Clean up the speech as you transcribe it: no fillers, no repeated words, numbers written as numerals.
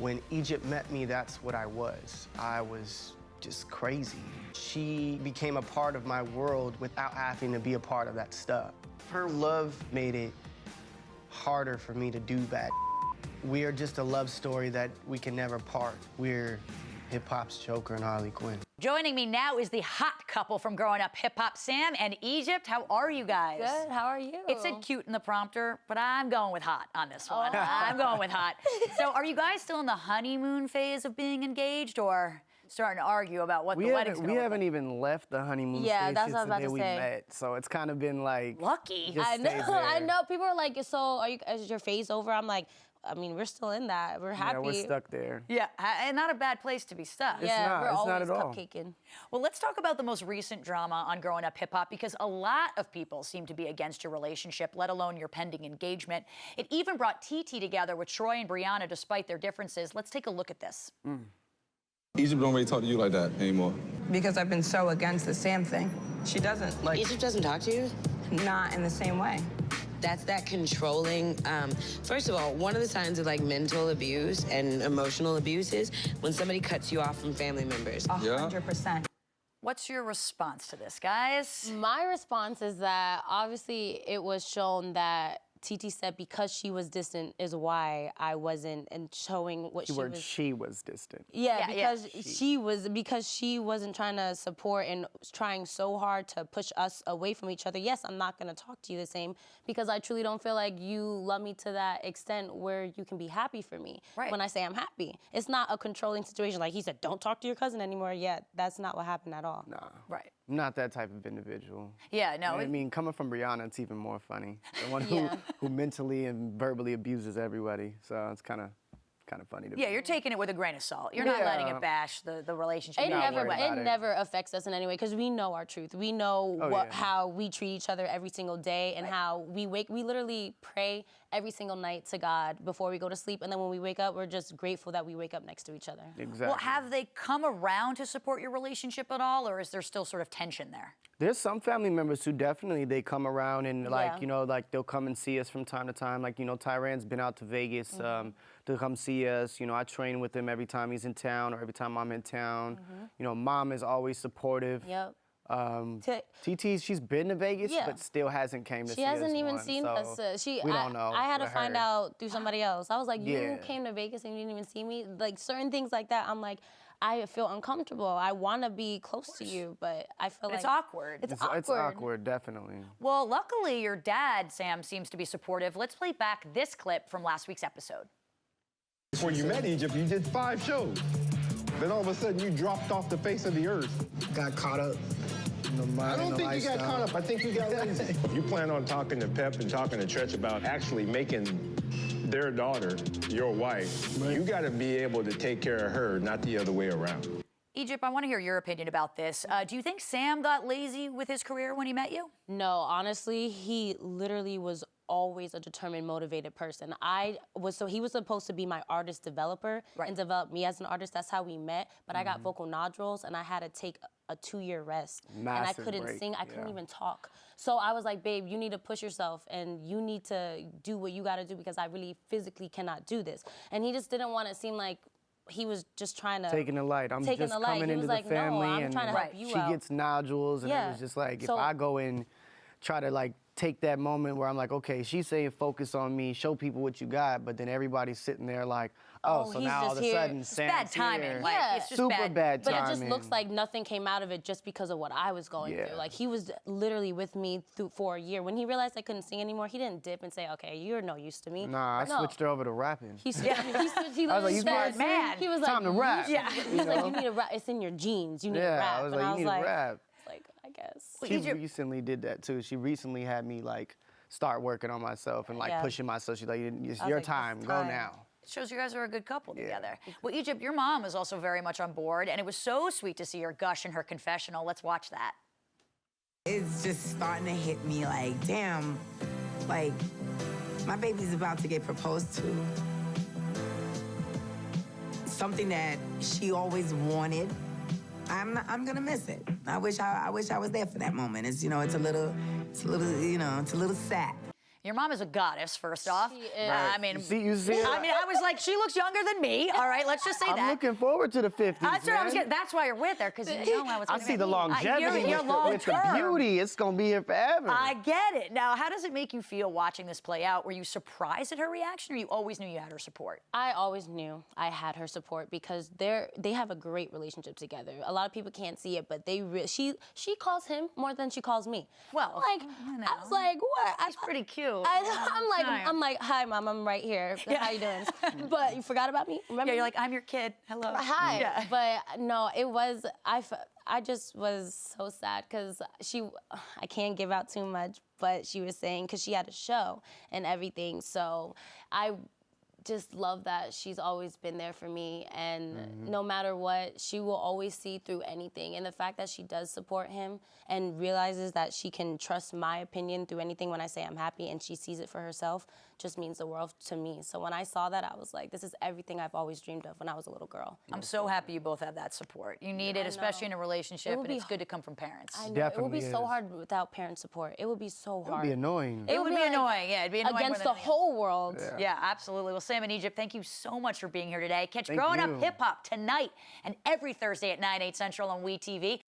When Egypt met me, that's what I was. I was just crazy. She became a part of my world without having to be a part of that stuff. Her love made it harder for me to do bad. We are just a love story that we can never part. We're hip-hop's Joker and Harley Quinn. Joining me now is the hot couple from Growing Up Hip Hop, Sam and Egypt. How are you guys? Good, how are you? It said cute in the prompter, but I'm going with hot on this one. I'm going with hot. So are you guys still in the honeymoon phase of being engaged, or starting to argue about what the wedding's gonna look like? We haven't even left the honeymoon Yeah, stage that's what I was since the about day to we say. met. So it's kind of been like... Lucky. just I know, stays there. I know. People are like, so is your phase over? I'm like, I mean, we're still in that. We're happy. Yeah, we're stuck there. Yeah, and not a bad place to be stuck. Yeah, we're it's always not at all. cupcaking. Well, let's talk about the most recent drama on Growing Up Hip Hop, because a lot of people seem to be against your relationship, let alone your pending engagement. It even brought TT together with Troy and Brianna despite their differences. Let's take a look at this. Egypt don't really talk to you like that anymore. Because I've been so against the Sam thing. She doesn't, like, Egypt doesn't talk to you? not in the same way. That's that controlling. First of all, one of the signs of like mental abuse and emotional abuse is when somebody cuts you off from family members. 100%. What's your response to this, guys? My response is that obviously it was shown that TT said because she was distant is why I wasn't, and showing what she was. She was distant. Yeah, Yeah, because she wasn't trying to support and trying so hard to push us away from each other. Yes, I'm not gonna talk to you the same because I truly don't feel like you love me to that extent where you can be happy for me. Right. When I say I'm happy. It's not a controlling situation. Like he said, don't talk to your cousin anymore. Yeah, that's not what happened at all. Nah. Right. I'm not that type of individual. Yeah, no. I mean, coming from Brianna, it's even more funny. The one Yeah. who mentally and verbally abuses everybody. So it's kind of funny to me. Yeah, you're taking it with a grain of salt. You're not Yeah. letting it bash the relationship. It in any never, way. about it it. never affects us in any way because we know our truth. We know yeah. how we treat each other every single day and how we literally pray every single night to God before we go to sleep. And then when we wake up, we're just grateful that we wake up next to each other. Exactly. Well, have they come around to support your relationship at all, or is there still sort of tension there? There's some family members who definitely, they come around and like, Yeah. you know, like they'll come and see us from time to time. Like, you know, Tyran's been out to Vegas to come see us. You know, I train with him every time he's in town or every time I'm in town. You know, Mom is always supportive. Yep. TT, she's been to Vegas, Yeah. but still hasn't came to see She us hasn't even once, seen so us. we don't know. I had to with find her. out through somebody else. I was like, you Yeah. came to Vegas and you didn't even see me? Like certain things like that, I'm like, I feel uncomfortable. I want to be close to you, but I feel like It's awkward. It's awkward. It's awkward, definitely. Well, luckily, your dad, Sam, seems to be supportive. Let's play back this clip from last week's episode. When you met Egypt, you did 5 shows. Then all of a sudden, you dropped off the face of the earth. Got caught up in the mind. I don't and the think you got lifestyle. caught up. I think you got lazy. You plan on talking to Pep and talking to Tretch about actually making their daughter your wife. Right. You got to be able to take care of her, not the other way around. Egypt, I want to hear your opinion about this. Do you think Sam got lazy with his career when he met you? No, honestly, he literally was always a determined, motivated person. He was supposed to be my artist developer and develop me as an artist. That's how we met. But I got vocal nodules and I had to take a 2-year rest. And I Massive couldn't break, sing, I couldn't yeah. even talk. So I was like, babe, you need to push yourself and you need to do what you gotta do because I really physically cannot do this. And he just didn't want it to seem like he was just trying to... Taking the light. I'm taking just the light. coming He into was the like, no, family I'm and trying to help you she out. gets nodules and Yeah. it was just like, So- if I go in, try to like take that moment where I'm like, okay, she's saying focus on me, show people what you got, but then everybody's sitting there like, so he's now all just of a here. sudden It's Sam's bad timing. here. Like, Yeah. it's just Super bad But timing. it just looks like nothing came out of it just because of what I was going Yeah. through. Like, he was literally with me for a year. When he realized I couldn't sing anymore, he didn't dip and say, okay, you're no use to me. Nah, I No. switched her over to rapping. He switched, he I was like, literally you said, smart man. he was Time like, to rap. Yeah. He was like, you need to rap. It's in your genes. You need to Yeah, rap. I was and like, I you was need like, to rap. like, I guess. Well, She Egypt- recently did that too. She recently had me like start working on myself and like Yeah. pushing myself. She's like, it's was your like, time, it's go time. now. It shows you guys are a good couple together. Well, Egypt, your mom is also very much on board, and it was so sweet to see her gush in her confessional. Let's watch that. It's just starting to hit me like, damn, like, my baby's about to get proposed to. Something that she always wanted. I'm gonna miss it. I wish I was there for that moment. It's, you know, it's a little sad. Your mom is a goddess, first off. She is. I mean, You see it? I mean, I was like, she looks younger than me. All right, let's just say that. I'm looking forward to the 50s, That's what I was man. getting. That's why you're with her, because you know I was. I see the longevity you're with the beauty. It's going to be here forever. I get it. Now, how does it make you feel watching this play out? Were you surprised at her reaction, or you always knew you had her support? I always knew I had her support because they have a great relationship together. A lot of people can't see it, but she calls him more than she calls me. Well, like I was like, what? He's pretty cute. I'm like, hi, Mom, I'm right here. Yeah. How you doing? But you forgot about me? Remember? Yeah, you're like, I'm your kid. Hello. Hi. Yeah. But no, it was, I just was so sad because I can't give out too much, but she was saying, because she had a show and everything, so I just love that she's always been there for me, and no matter what, she will always see through anything. And the fact that she does support him and realizes that she can trust my opinion through anything when I say I'm happy, and she sees it for herself, just means the world to me. So when I saw that, I was like, this is everything I've always dreamed of when I was a little girl. I'm so happy you both have that support. You need it, especially in a relationship, and it's good to come from parents. I know. Definitely it would be so hard without parent support. It would be so hard. It would be annoying. It would be annoying. Yeah, it'd be annoying against the whole world. Yeah, absolutely. Well, Sam and Egypt, thank you so much for being here today. Catch Thank Growing you. Up Hip Hop tonight and every Thursday at 9, 8 Central on WeTV.